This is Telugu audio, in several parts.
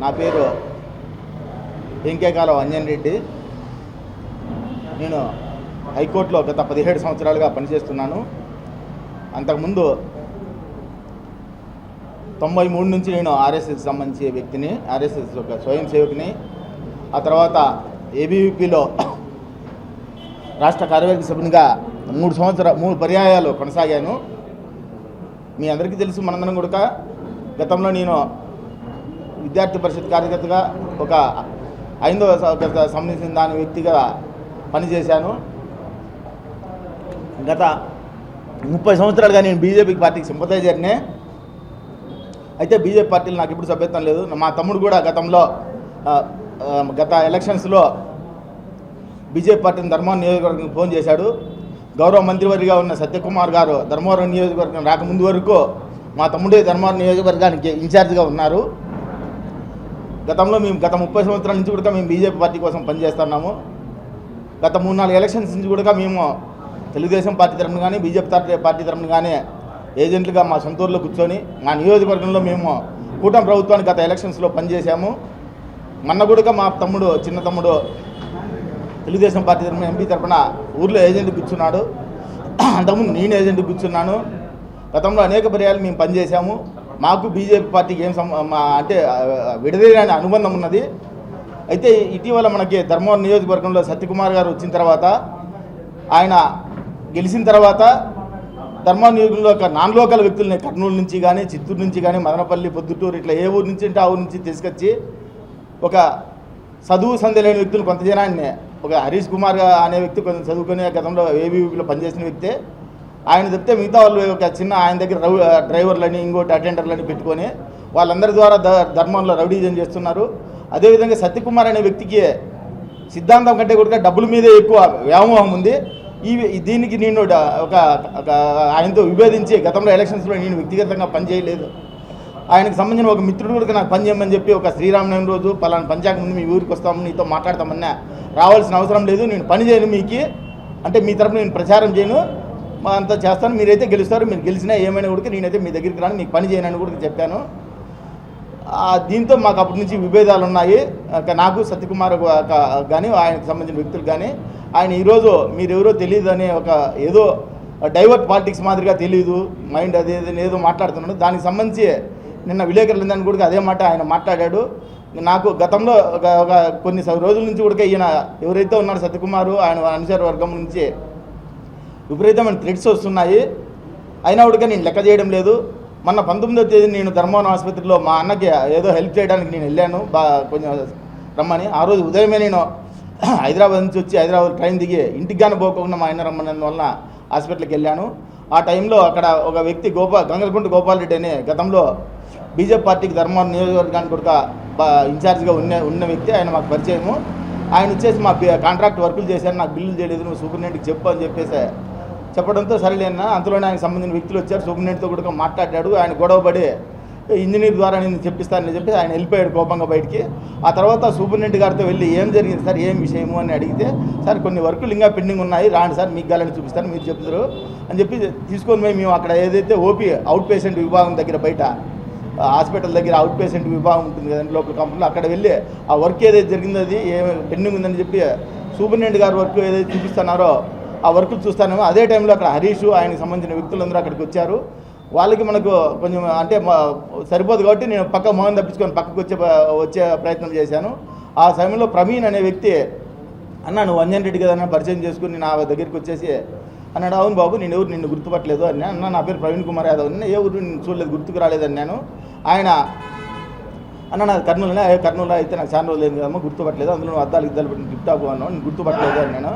నా పేరు వెంకేకాలం అంజన్ రెడ్డి. నేను హైకోర్టులో గత 17 సంవత్సరాలుగా పనిచేస్తున్నాను. అంతకుముందు 93 నుంచి నేను ఆర్ఎస్ఎస్ సంబంధించిన వ్యక్తిని, ఆర్ఎస్ఎస్ ఒక స్వయం సేవకుని. ఆ తర్వాత ఏబీవీపీలో రాష్ట్ర కార్యవర్గ సభ్యునిగా 3 పర్యాయాలు కొనసాగాను. మీ అందరికీ తెలుసు, మనందరం కూడా గతంలో నేను విద్యార్థి పరిషత్ కార్యకర్తగా ఒక 5వ సంబంధించిన దాని వ్యక్తిగా పనిచేశాను. గత 30 సంవత్సరాలుగా నేను బీజేపీ పార్టీకి సింపథైజర్నే. అయితే బీజేపీ పార్టీలో నాకు ఇప్పుడు సభ్యత్వం లేదు. మా తమ్ముడు కూడా గత ఎలక్షన్స్లో బీజేపీ పార్టీని ధర్మవరం నియోజకవర్గం ఫోన్ చేశాడు. గౌరవ మంత్రివర్గగా ఉన్న సత్యకుమార్ గారు ధర్మవరం నియోజకవర్గం రాకముందు వరకు మా తమ్ముడే ధర్మవరం నియోజకవర్గానికి ఇన్ఛార్జ్గా ఉన్నారు. గతంలో మేము గత 30 సంవత్సరాల నుంచి కూడా మేము బీజేపీ పార్టీ కోసం పనిచేస్తున్నాము. గత 3-4 ఎలక్షన్స్ నుంచి కూడా మేము తెలుగుదేశం పార్టీ తరఫున కానీ బీజేపీ పార్టీ తరఫున కానీ ఏజెంట్లుగా మా సొంత ఊర్లో కూర్చొని మా నియోజకవర్గంలో మేము కూటమి ప్రభుత్వానికి గత ఎలక్షన్స్లో పనిచేశాము. మొన్న కూడా మా చిన్న తమ్ముడు తెలుగుదేశం పార్టీ తరఫున ఎంపీ తరఫున ఊర్లో ఏజెంట్ కూర్చున్నాడు. అంతకుముందు నేను ఏజెంట్ కూర్చున్నాను. గతంలో అనేక పర్యాలు మేము పనిచేశాము. మాకు బీజేపీ పార్టీకి అంటే విడదీయని అనుబంధం ఉన్నది. అయితే ఇటీవల మనకి ధర్మవరం నియోజకవర్గంలో సత్యకుమార్ గారు వచ్చిన తర్వాత, ఆయన గెలిచిన తర్వాత ధర్మవరం నియోజకవర్గంలో ఒక నాన్ లోకల్ వ్యక్తులని కర్నూలు నుంచి కానీ, చిత్తూరు నుంచి కానీ, మదనపల్లి, పొద్దుటూరు ఇట్లా ఏ ఊరు నుంచి అంటే ఆ ఊరు నుంచి తీసుకొచ్చి ఒక చదువు సంధ్య లేని వ్యక్తులు కొంత జనాన్ని, ఒక హరీష్ కుమార్ అనే వ్యక్తి కొంచెం చదువుకునే గతంలో ఏబీవీపీలో పనిచేసిన వ్యక్తే. ఆయన చెప్తే మిగతా వాళ్ళు ఒక చిన్న ఆయన దగ్గర డ్రైవర్లని ఇంకోటి అటెండర్లని పెట్టుకొని వాళ్ళందరి ద్వారా ధర్మంలో రౌడీజం చేస్తున్నారు. అదేవిధంగా సత్యకుమార్ అనే వ్యక్తికి సిద్ధాంతం కంటే కూడా డబ్బుల మీదే ఎక్కువ వ్యామోహం ఉంది. దీనికి నేను ఒక ఆయనతో విభేదించి గతంలో ఎలక్షన్స్లో నేను వ్యక్తిగతంగా పనిచేయలేదు. ఆయనకు సంబంధించిన ఒక మిత్రుడు కూడా నాకు పని చేయమని చెప్పి ఒక శ్రీరామనవమి రోజు పలానా పంచాయతీ ముందు మీ ఊరికి వస్తాము, నీతో మాట్లాడతామన్నా రావాల్సిన అవసరం లేదు, నేను పని చేయను మీకు అంటే మీ తరఫున నేను ప్రచారం చేయను, మా అంతా చేస్తాను, మీరైతే గెలుస్తారు, మీరు గెలిచినా ఏమైనా కూడా నేనైతే మీ దగ్గరికి రాను, మీకు పని చేయనని కూడా చెప్పాను. దీంతో మాకు అప్పటి నుంచి విభేదాలు ఉన్నాయి. నాకు సత్యకుమార్ కానీ ఆయనకు సంబంధించిన వ్యక్తులు కానీ. ఆయన ఈరోజు మీరెవరో తెలియదు అనే ఒక ఏదో డైవర్ట్ పాలిటిక్స్ మాదిరిగా తెలియదు, మైండ్ ఏదో మాట్లాడుతున్నాడు. దానికి సంబంధించి నిన్న విలేకరులందరినీ కూడా అదే మాట ఆయన మాట్లాడాడు. నాకు గతంలో ఒక కొన్ని రోజుల నుంచి కూడా ఈయన ఎవరైతే ఉన్నారో సత్యకుమారు ఆయన అనుచర వర్గం నుంచి విపరీతమైన థ్రెట్స్ వస్తున్నాయి. అయినా కూడా నేను లెక్క చేయడం లేదు. మొన్న 19వ తేదీ నేను ధర్మవరం ఆసుపత్రిలో మా అన్నకి ఏదో హెల్ప్ చేయడానికి నేను వెళ్ళాను, కొంచెం రమ్మని. ఆ రోజు ఉదయమే నేను హైదరాబాద్ నుంచి వచ్చి హైదరాబాద్ ట్రైన్ దిగి ఇంటికి కానీ పోకుండా మా ఆయన రమ్మన్నందువలన హాస్పిటల్కి వెళ్ళాను. ఆ టైంలో అక్కడ ఒక వ్యక్తి గంగలకుంట గోపాల్ రెడ్డి అనే గతంలో బీజేపీ పార్టీకి ధర్మవరం నియోజకవర్గానికి కూడా ఇన్ఛార్జ్గా ఉన్న వ్యక్తి, ఆయన మాకు పరిచయము. ఆయన వచ్చేసి మా కాంట్రాక్ట్ వర్కులు చేశారు, నాకు బిల్లులు చేయలేదు, నువ్వు సూపరింటెండెంట్కి చెప్పు అని చెప్పేసి చెప్పడంతో సరేలేనా. అంతలోనే ఆయనకు సంబంధించిన వ్యక్తులు వచ్చారు, సూపరింటెండెంట్తో కూడా మాట్లాడాడు. ఆయన గొడవపడి ఇంజనీర్ ద్వారా నేను చెప్పిస్తానని చెప్పి ఆయన వెళ్ళిపోయాడు కోపంగా బయటికి. ఆ తర్వాత సూపరింటెండెంట్ గారితో వెళ్ళి ఏం జరిగింది సార్, ఏం విషయము అని అడిగితే, సార్ కొన్ని వర్కులు ఇంకా పెండింగ్ ఉన్నాయి, రాండి సార్ మీకు గాలని చూపిస్తాను, మీరు చెప్తారు అని చెప్పి తీసుకొని మేము అక్కడ ఏదైతే ఓపీ అవుట్ పేషెంట్ విభాగం దగ్గర బయట హాస్పిటల్ దగ్గర అవుట్ పేషెంట్ విభాగం ఉంటుంది కదండి లోపల కంపెనీలో, అక్కడ వెళ్ళి ఆ వర్క్ ఏదైతే జరిగిందో అది పెండింగ్ ఉందని చెప్పి సూపరింటెండెంట్ గారు వర్క్ ఏదైతే చూపిస్తున్నారో ఆ వర్క్ చూస్తానేమో. అదే టైంలో అక్కడ హరీష్ ఆయనకు సంబంధించిన వ్యక్తులందరూ అక్కడికి వచ్చారు. వాళ్ళకి మనకు కొంచెం అంటే సరిపోదు కాబట్టి నేను మొహం తప్పించుకొని పక్కకు వచ్చే ప్రయత్నం చేశాను. ఆ సమయంలో ప్రవీణ్ అనే వ్యక్తి, అన్న నువ్వు అంజన్ రెడ్డి కదా పరిచయం చేసుకుని నా దగ్గరికి వచ్చేసి అన్నాడు, అవును బాబు నేను ఎవరు నిన్ను గుర్తుపట్టలేదు అని. అన్న నా పేరు ప్రవీణ్ కుమార్ యాదవ్ అని. ఏ ఊరు నిన్ను చూడలేదు, గుర్తుకు రాలేదని నేను. ఆయన అన్న నాది కర్నూలు అయితే నాకు చాలా రోజులు లేదు కదమ్మా, గుర్తుపట్టలేదు, అందులో నువ్వు అద్దాలు పెట్టి గిఫ్ట్ ఆకు అన్నావు, నేను గుర్తుపట్టలేదు అని నేను.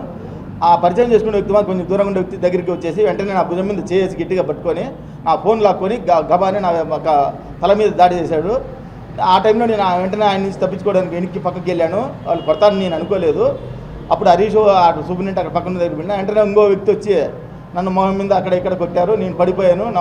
ఆ పరిచయం చేసుకునే వ్యక్తి మాకు కొంచెం దూరంగా ఉండే వ్యక్తి దగ్గరికి వచ్చేసి వెంటనే నా భుజం మీద చేసి గట్టిగా పట్టుకొని నా ఫోన్ లాక్కొని గబాని నా తల మీద దాడి చేశాడు. ఆ టైంలో నేను వెంటనే ఆయన నుంచి తప్పించుకోవడానికి వెనక్కి పక్కకి వెళ్ళాను. వాళ్ళు కొడతారని నేను అనుకోలేదు. అప్పుడు హరీష్ సూపరింటెండెంట్ అక్కడ పక్కన దగ్గర వెళ్ళినా వెంటనే ఇంకో వ్యక్తి వచ్చి నన్ను మొహం మీద అక్కడ ఇక్కడ కొట్టారు. నేను పడిపోయాను, నా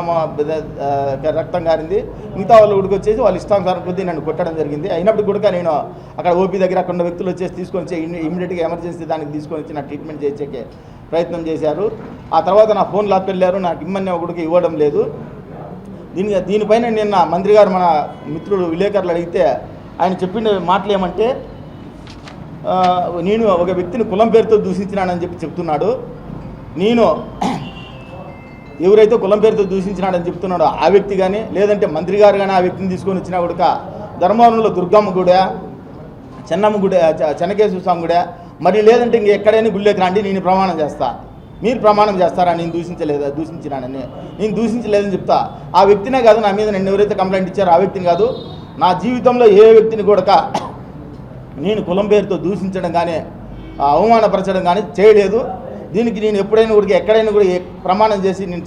రక్తం కారింది. మిగతా వాళ్ళు ఉడికి వచ్చేసి వాళ్ళు ఇష్టానుసారం కొద్దీ నన్ను కొట్టడం జరిగింది. అయినప్పుడు కూడా నేను అక్కడ ఓపీ దగ్గర అక్కడ ఉన్న వ్యక్తులు వచ్చేసి తీసుకొని వచ్చి ఇమీడియట్గా ఎమర్జెన్సీ దానికి తీసుకొని వచ్చి నా ట్రీట్మెంట్ చేసే ప్రయత్నం చేశారు. ఆ తర్వాత నా ఫోన్ లాక్కెళ్ళారు, నాకు ఇమ్మని ఒకటికి ఇవ్వడం లేదు. దీనిపైన నిన్న మంత్రి గారు మన మిత్రుడు విలేకరులు అడిగితే ఆయన చెప్పిన మాటలు ఏమంటే నేను ఒక వ్యక్తిని కులం పేరుతో దూషించినానని చెప్తున్నాడు. నేను ఎవరైతే కులం పేరుతో దూషించినాడని చెప్తున్నాడో ఆ వ్యక్తి కానీ, లేదంటే మంత్రి గారు కానీ ఆ వ్యక్తిని తీసుకొని వచ్చినా కూడా ధర్మవరంలో దుర్గమ్మ గుడి, చెన్నమ్మ గుడి, చెన్నకేశ్వర స్వామి గుడి, మరి లేదంటే ఇంక ఎక్కడైనా గుళ్ళకి రండి, నేను ప్రమాణం చేస్తా. మీరు ప్రమాణం చేస్తారా నేను దూషించినానని? నేను దూషించలేదని చెప్తా. ఆ వ్యక్తినే కాదు, నా మీద నన్ను ఎవరైతే కంప్లైంట్ ఇచ్చారో ఆ వ్యక్తిని కాదు, నా జీవితంలో ఏ వ్యక్తిని కూడా నేను కులం పేరుతో దూషించడం కానీ అవమానపరచడం కానీ చేయలేదు. దీనికి నేను ఎప్పుడైనా కూడా ఎక్కడైనా కూడా ప్రమాణం చేసి నేను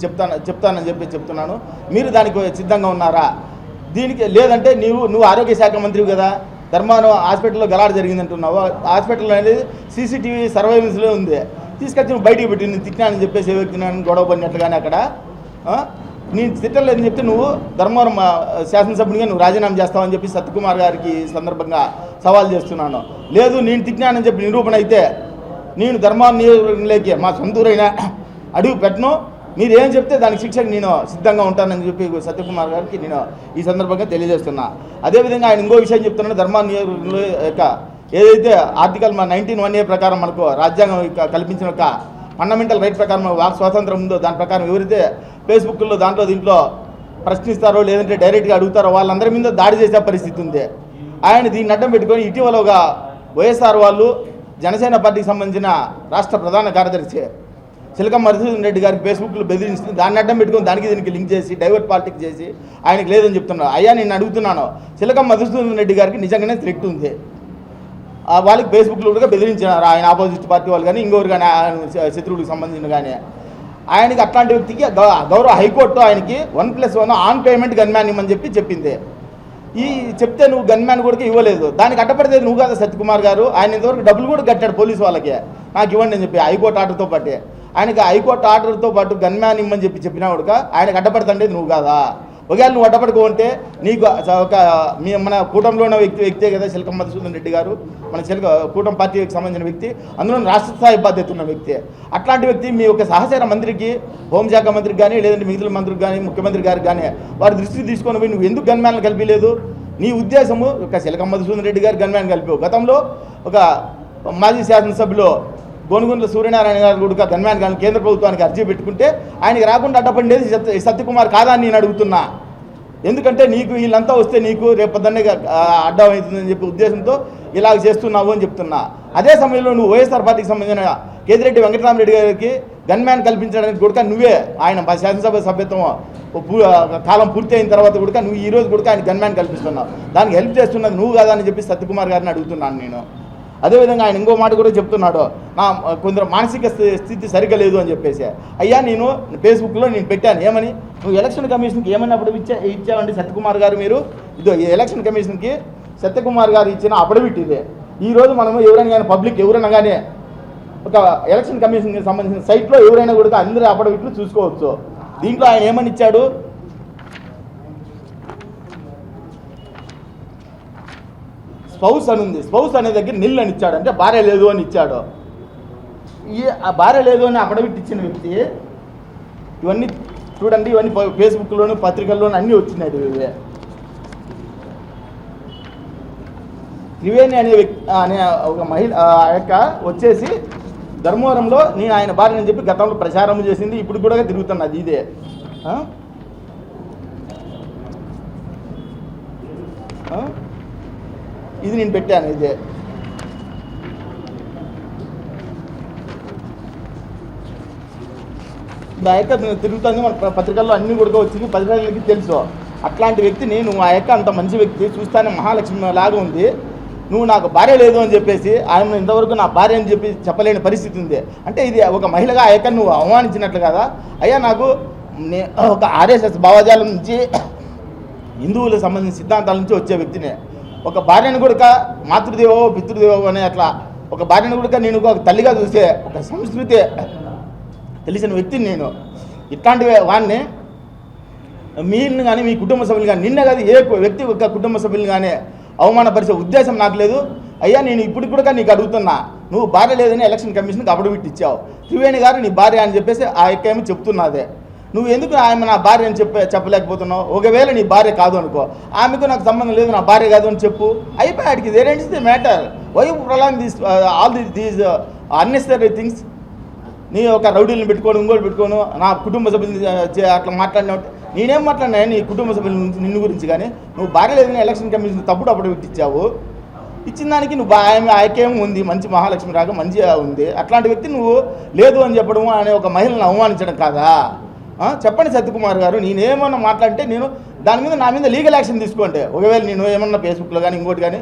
చెప్తానని చెప్తున్నాను. మీరు దానికి సిద్ధంగా ఉన్నారా? దీనికి లేదంటే నువ్వు ఆరోగ్య శాఖ మంత్రివి కదా, ధర్మానం హాస్పిటల్లో గలాడ జరిగిందంటున్నావు. హాస్పిటల్ అనేది సీసీటీవీ సర్వైలెన్స్లో ఉంది, తీసుకొచ్చి నువ్వు బయటికి పెట్టి నేను తిట్టినానని చెప్పేసి ఏ వ్యక్తి నన్ను గొడవ పడినట్లుగానే అక్కడ నేను తిట్టలేదని చెప్తే నువ్వు ధర్మవరం శాసనసభ్యునిగా నువ్వు రాజీనామా చేస్తావని చెప్పి సత్యకుమార్ గారికి సందర్భంగా సవాల్ చేస్తున్నాను. లేదు, నేను తిట్టినానని చెప్పి నిరూపణ అయితే నేను ధర్మవరం నియోజకవర్గంలోకి మా సొంతూరైనా అడుగు పెట్టను. మీరు ఏం చెప్తే దానికి శిక్షకు నేను సిద్ధంగా ఉంటానని చెప్పి సత్యకుమార్ గారికి నేను ఈ సందర్భంగా తెలియజేస్తున్నా. అదేవిధంగా ఆయన ఇంకో విషయం చెప్తున్నాను. ధర్మవరం నియోజకవర్గంలో యొక్క ఏదైతే ఆర్టికల్ 19(1)A ప్రకారం మనకు రాజ్యాంగం కల్పించిన ఒక ఫండమెంటల్ రైట్ ప్రకారం వాక్ స్వాతంత్రం ఉందో దాని ప్రకారం ఎవరైతే ఫేస్బుక్లో దీంట్లో ప్రశ్నిస్తారో లేదంటే డైరెక్ట్గా అడుగుతారో వాళ్ళందరి మీద దాడి చేసే పరిస్థితి ఉంది. ఆయన దీన్ని అడ్డం పెట్టుకొని ఇటీవల ఒక వైఎస్ఆర్ వాళ్ళు జనసేన పార్టీకి సంబంధించిన రాష్ట్ర ప్రధాన కార్యదర్శి చిలక మధుసూదన్ రెడ్డి గారికి ఫేస్బుక్లో బెదిరించి దాన్ని అడ్డం పెట్టుకొని దానికి దీనికి లింక్ చేసి డైవర్ట్ పాలిటిక్స్ చేసి ఆయనకి లేదని చెప్తున్నాను. అయ్యా నేను అడుగుతున్నాను, చిలక మధుసూదన్ రెడ్డి గారికి నిజంగానే థ్రెట్ ఉంది. వాళ్ళకి ఫేస్బుక్లో కూడా బెదిరించినారు ఆయన ఆపోజిట్ పార్టీ వాళ్ళు కానీ ఇంకొకరు కానీ శత్రువులకు సంబంధించిన కానీ. ఆయనకి అట్లాంటి వ్యక్తికి గౌరవ హైకోర్టు ఆయనకి 1+1 ఆన్ పేమెంట్ గన్మ్యాన్ ఇవ్వమని చెప్పింది. ఈ చెప్తే నువ్వు గన్మ్యాన్ కూడా ఇవ్వలేదు, దానికి అడ్డపడితే నువ్వు కదా సత్యకుమార్ గారు. ఆయన ఇంతవరకు డబ్బులు కూడా కట్టాడు పోలీసు వాళ్ళకి, నాకు ఇవ్వండి అని చెప్పి హైకోర్టు ఆర్డర్తో పాటు. ఆయనకి హైకోర్టు ఆర్డర్తో పాటు గన్మ్యాన్ ఇమ్మని చెప్పినా కూడా ఆయనకు అడ్డపడుతుంటే నువ్వు కాదా? ఒకవేళ నువ్వు అడ్డపడుకోంటే నీకు ఒక మన కూటమిలో ఉన్న వ్యక్తే కదా చిలక మధుసూదన్ రెడ్డి గారు, మన కూటమి పార్టీకి సంబంధించిన వ్యక్తి, అందులో రాష్ట్ర స్థాయి బాధ్యత ఉన్న వ్యక్తి. అట్లాంటి వ్యక్తి మీ యొక్క సహచర మంత్రికి, హోంశాఖ మంత్రికి కానీ లేదంటే మిగిలిన మంత్రికి కానీ ముఖ్యమంత్రి గారికి కానీ వారి దృష్టికి తీసుకొని పోయి నువ్వు ఎందుకు గన్మ్యాన్లు కలిపలేదు? నీ ఉద్దేశము ఒక చిలక మధుసూదన్ రెడ్డి గారు గన్మ్యాన్ కలిపావు. గతంలో ఒక మాజీ శాసనసభ్యులు గోనుగుంట్ల సూర్యనారాయణ గారు కూడా గన్మ్యాన్ కానీ కేంద్ర ప్రభుత్వానికి అర్జీ పెట్టుకుంటే ఆయనకి రాకుండా అడ్డపడేది సత్యకుమార్ కాదా అని నేను అడుగుతున్నా. ఎందుకంటే నీకు వీళ్ళంతా వస్తే నీకు రేపొద్దున్నే అడ్డం అవుతుందని చెప్పి ఉద్దేశంతో ఇలాగ చేస్తున్నావు అని చెప్తున్నా. అదే సమయంలో నువ్వు వైఎస్ఆర్ పార్టీకి సంబంధించిన కేతిరెడ్డి వెంకటరామరెడ్డి గారికి గన్మ్యాన్ కల్పించడానికి కూడా నువ్వే ఆయన శాసనసభ సభ్యత్వం కాలం పూర్తి అయిన తర్వాత కూడా నువ్వు ఈ రోజు కూడా ఆయన గన్మ్యాన్ కల్పిస్తున్నావు. దానికి హెల్ప్ చేస్తున్నది నువ్వు కాదా అని చెప్పి సత్యకుమార్ గారిని అడుగుతున్నాను నేను. అదేవిధంగా ఆయన ఇంకో మాట కూడా చెప్తున్నాడు, నా కొందరు మానసిక స్థితి సరిగ్గా లేదు అని చెప్పేసి. అయ్యా నేను ఫేస్బుక్లో నేను పెట్టాను ఏమని, నువ్వు ఎలక్షన్ కమిషన్కి ఏమన్నప్పుడు ఇచ్చావండి సత్యకుమార్ గారు మీరు? ఇదో ఈ ఎలక్షన్ కమిషన్కి సత్యకుమార్ గారు ఇచ్చిన అఫిడవిట్ ఇదే. ఈరోజు మనము ఎవరైనా కానీ పబ్లిక్ ఎవరైనా కానీ ఒక ఎలక్షన్ కమిషన్కి సంబంధించిన సైట్లో ఎవరైనా కూడా అందరి అఫిడవిట్లు చూసుకోవచ్చు. దీంట్లో ఆయన ఏమని ఇచ్చాడు, స్పౌస్ అని ఉంది, స్పౌస్ అనే దగ్గర నిల్ అని ఇచ్చాడు, అంటే భార్య లేదు అని ఇచ్చాడు. ఆ భార్య లేదు అని అఫిడవిట్ ఇచ్చిన వ్యక్తి ఇవన్నీ చూడండి, ఇవన్నీ ఫేస్బుక్లోను పత్రికల్లోనూ అన్నీ వచ్చినాయి. ఇవే త్రివేణి అనే వ్యక్తి అనే ఒక మహిళ యొక్క వచ్చేసి ధర్మవరంలో నేను ఆయన భార్య అని చెప్పి గతంలో ప్రచారం చేసింది, ఇప్పుడు కూడా తిరుగుతున్నది ఇదే. ఇది నేను పెట్టాను. ఇదే ఆ యొక్క తిరుగుతుంది, మన పత్రికల్లో అన్నీ కూడా వచ్చింది, పత్రికలకి తెలుసు. అట్లాంటి వ్యక్తి నేను ఆ యొక్క అంత మంచి వ్యక్తి చూస్తానే మహాలక్ష్మి లాగా ఉంది, నువ్వు నాకు భార్య లేదు అని చెప్పేసి ఆయన ఇంతవరకు నా భార్య అని చెప్పి చెప్పలేని పరిస్థితి ఉంది. అంటే ఇది ఒక మహిళగా ఆ యొక్క నువ్వు అవమానించినట్లు కదా. అయ్యా నాకు ఒక ఆర్ఎస్ఎస్ భావజాలం నుంచి హిందువులకు సంబంధించిన సిద్ధాంతాల నుంచి వచ్చే వ్యక్తినే. ఒక భార్యను కూడా మాతృదేవో పితృదేవో అనే అట్లా ఒక భార్యను కూడా నేను ఒక తల్లిగా చూసే ఒక సంస్కృతి తెలిసిన వ్యక్తిని నేను. ఇట్లాంటి వాడిని మీరు కానీ మీ కుటుంబ సభ్యులు కానీ నిన్న కాదు ఏ వ్యక్తి ఒక కుటుంబ సభ్యులు కానీ అవమానపరిచే ఉద్దేశం నాకు లేదు. అయ్యా నేను ఇప్పుడు కూడా నీకు అడుగుతున్నా, నువ్వు భార్య లేదని ఎలక్షన్ కమిషన్కి అఫిడవిట్ ఇచ్చావు, త్రివేణి గారు నీ భార్య అని చెప్పేసి ఆ యొక్క ఏమో చెప్తున్నదే. నువ్వు ఎందుకు ఆమె నా భార్య అని చెప్పలేకపోతున్నావు? ఒకవేళ నీ భార్య కాదు అనుకో, ఆమెకు నాకు సంబంధం లేదు, నా భార్య కాదు అని చెప్పు, అయిపోయాడికి. There ends the matter. Why prolong this all these unnecessary things? నీ ఒక రౌడీలను పెట్టుకోను, ఇంకోటి పెట్టుకోను, నా కుటుంబ సభ్యులు అట్లా మాట్లాడినా. నేనేం మాట్లాడినా నీ కుటుంబ సభ్యుల నిన్ను గురించి? కానీ నువ్వు భార్య లేదని ఎలక్షన్ కమిషన్ తప్పుడు అప్పుడు పెట్టించావు. ఇచ్చిన దానికి నువ్వు ఆమె ఐక్యం ఉంది, మంచి మహాలక్ష్మి రాగా మంచిగా ఉంది. అట్లాంటి వ్యక్తి నువ్వు లేదు అని చెప్పడం అనే ఒక మహిళను అవమానించడం కాదా? చెప్పండి సత్యకుమార్ గారు. నేనేమన్నా మాట్లాడితే నేను దాని మీద నా మీద లీగల్ యాక్షన్ తీసుకోండి. ఒకవేళ నేను ఏమన్నా ఫేస్బుక్లో కానీ ఇంకోటి కానీ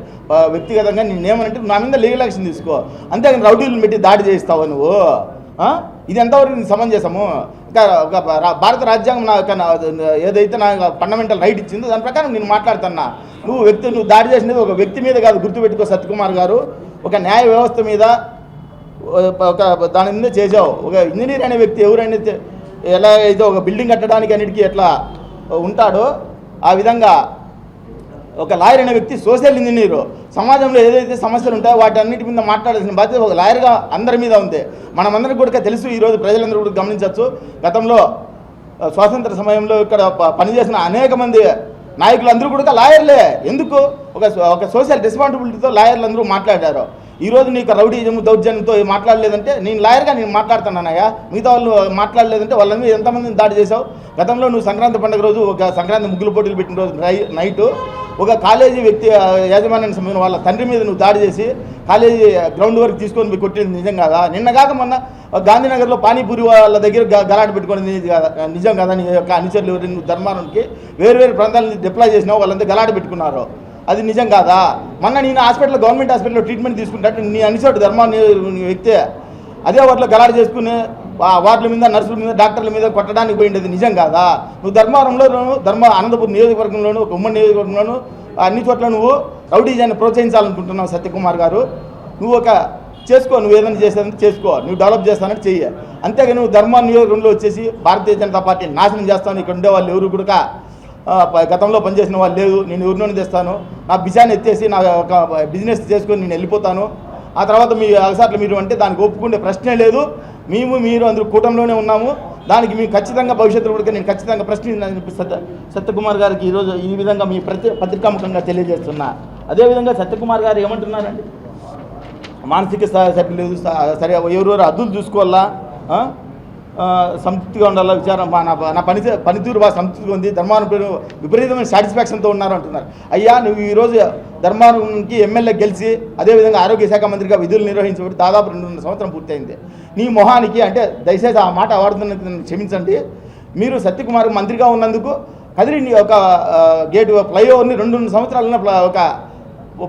వ్యక్తిగతంగా నేనేమనంటే నా మీద లీగల్ యాక్షన్ తీసుకో. అంతేగాని రౌడీలను పెట్టి దాడి చేయిస్తావు నువ్వు. ఇది ఎంతవరకు నేను సమంజసము? ఒక భారత రాజ్యాంగం ఏదైతే నాకు ఫండమెంటల్ రైట్ ఇచ్చిందో దాని ప్రకారం నేను మాట్లాడుతున్నా. నువ్వు దాడి చేసినది ఒక వ్యక్తి మీద కాదు, గుర్తుపెట్టుకో సత్యకుమార్ గారు. ఒక న్యాయ వ్యవస్థ మీద దాని మీద చేసావు. ఒక ఇంజనీర్ అనే వ్యక్తి ఎవరైనా ఎలా అయితే ఒక బిల్డింగ్ కట్టడానికి అన్నిటికీ ఎట్లా ఉంటాడో ఆ విధంగా ఒక లాయర్ అనే వ్యక్తి సోషల్ ఇంజనీరు. సమాజంలో ఏదైతే సమస్యలు ఉంటాయో వాటి అన్నిటి మీద మాట్లాడాల్సిన బాధ్యత ఒక లాయర్గా అందరి మీద ఉంది. మనమందరికీ కూడా తెలుసు, ఈరోజు ప్రజలందరూ కూడా గమనించవచ్చు. గతంలో స్వాతంత్ర సమయంలో ఇక్కడ పనిచేసిన అనేక మంది నాయకులు అందరూ కూడా లాయర్లే. ఎందుకు? ఒక సోషల్ రెస్పాన్సిబిలిటీతో లాయర్లు అందరూ మాట్లాడారు. ఈరోజు నీకు రౌడీజం దౌర్జన్యంతో మాట్లాడలేదంటే నేను లాయర్గా నేను మాట్లాడుతున్నానయ్యా. మిగతా వాళ్ళు మాట్లాడలేదంటే వాళ్ళ మీద ఎంతమందిని దాడి చేసావు? గతంలో నువ్వు సంక్రాంతి పండుగ రోజు ఒక సంక్రాంతి ముగ్గులు పోటీలు పెట్టిన రోజు నైటు ఒక కాలేజీ వ్యక్తి యాజమాన్యానికి సంబంధించిన వాళ్ళ తండ్రి మీద నువ్వు దాడి చేసి కాలేజీ గ్రౌండ్ వరకు తీసుకొని పోయి కొట్టింది నిజం కాదా? నిన్న కాక మొన్న గాంధీనగర్లో పానీపూరి వాళ్ళ దగ్గర గలాట పెట్టుకుని నిజం కదా? నీ యొక్క అనుచరులు నువ్వు ధర్మానికి వేరు ప్రాంతాల నుంచి డిప్లాయ్ చేసినావు, వాళ్ళంతా గలాట పెట్టుకున్నారు. అది నిజం కాదా? మొన్న నేను గవర్నమెంట్ హాస్పిటల్లో ట్రీట్మెంట్ తీసుకుంటే నీ అనుచరుడు ధర్మాన్ని వ్యక్తే అదే వాటిలో గలాట చేసుకుని వార్డుల మీద, నర్సుల మీద, డాక్టర్ల మీద కొట్టడానికి పోయింది నిజం కాదా? నువ్వు ధర్మవరంలోను అనంతపురం నియోజకవర్గంలోను, ఒక ఉమ్మడి నియోజకవర్గంలోను అన్ని చోట్ల నువ్వు రౌడీజాన్ని ప్రోత్సహించాలనుకుంటున్నావు సత్యకుమార్ గారు. నువ్వు నువ్వు ఏదైనా చేస్తానంటే చేసుకో, నువ్వు డెవలప్ చేస్తానంటే చెయ్యి. అంతేగా నువ్వు ధర్మ నియోజకవర్గంలో వచ్చేసి భారతీయ జనతా పార్టీని నాశనం చేస్తాను. ఇక్కడ ఉండే వాళ్ళు ఎవరు కూడా గతంలో పనిచేసిన వాళ్ళు లేదు. నేను ఎవరినోని తెస్తాను, నా బిజాన్ని ఎత్తేసి నా ఒక బిజినెస్ చేసుకొని నేను వెళ్ళిపోతాను. ఆ తర్వాత మీ అలసాట్లు మీరు అంటే దానికి ఒప్పుకునే ప్రశ్నే లేదు. మీరు అందరూ కూటమిలోనే ఉన్నాము. దానికి మేము ఖచ్చితంగా భవిష్యత్తులో కూడా నేను ఖచ్చితంగా ప్రశ్నించాలని సత్యకుమార్ గారికి ఈరోజు ఈ విధంగా మీ పత్రికాముఖంగా తెలియజేస్తున్నా. అదేవిధంగా సత్యకుమార్ గారు ఏమంటున్నారండి, మానసిక సరి లేదు, సరే ఎవరెవరు అద్దులు చూసుకోవాలా, సంతృప్తిగా ఉండాలా, విచారం నా పనితీరు బాగా సంతృప్తిగా ఉంది, ధర్మారం పేరు విపరీతమైన సాటిస్ఫాక్షన్తో ఉన్నారు అంటున్నారు. అయ్యా నువ్వు ఈరోజు ధర్మారంకి ఎమ్మెల్యే గెలిచి అదేవిధంగా ఆరోగ్య శాఖ మంత్రిగా విధులు నిర్వహించబడి దాదాపు 2.5 సంవత్సరం పూర్తయింది. నీ మొహానికి అంటే దయచేసి ఆ మాట వాడుతున్నందుకు క్షమించండి. మీరు సత్యకుమార్ మంత్రిగా ఉన్నందుకు కదిరి ఒక గేటు ఫ్లైఓవర్ని 2.5 సంవత్సరాలన్న ఒక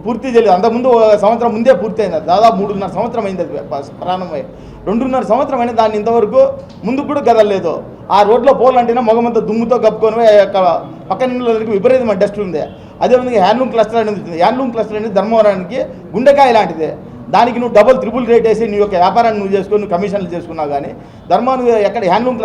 పూర్తి చేయలేదు. అంతకుముందు సంవత్సరం ముందే పూర్తయింది. దాదాపు 3.5 సంవత్సరం అయింది అది ప్రారంభమై. 2.5 సంవత్సరం అయినా దాన్ని ఇంతవరకు ముందుకు కూడా కదలలేదు. ఆ రోడ్లో పోలంటేనే మొగమంతా దుమ్ముతో కప్పుకొని పక్కన ఇళ్ళకి విపరీతమైన డస్ట్ ఉంది. అదేవిధంగా హ్యాండ్లూమ్ క్లస్టర్ అనేది ఉంటుంది. హ్యాండ్లూమ్ క్లస్టర్ అనేది ధర్మవరానికి గుండెకాయ లాంటిది. దానికి నువ్వు డబుల్ 3 రేట్ వేసి నీ యొక్క వ్యాపారాన్ని నువ్వు చేసుకొని నువ్వు కమిషన్లు చేసుకున్నావు. కానీ ధర్మవరం ఎక్కడ హ్యాండ్లూమ్ క్లస్టర్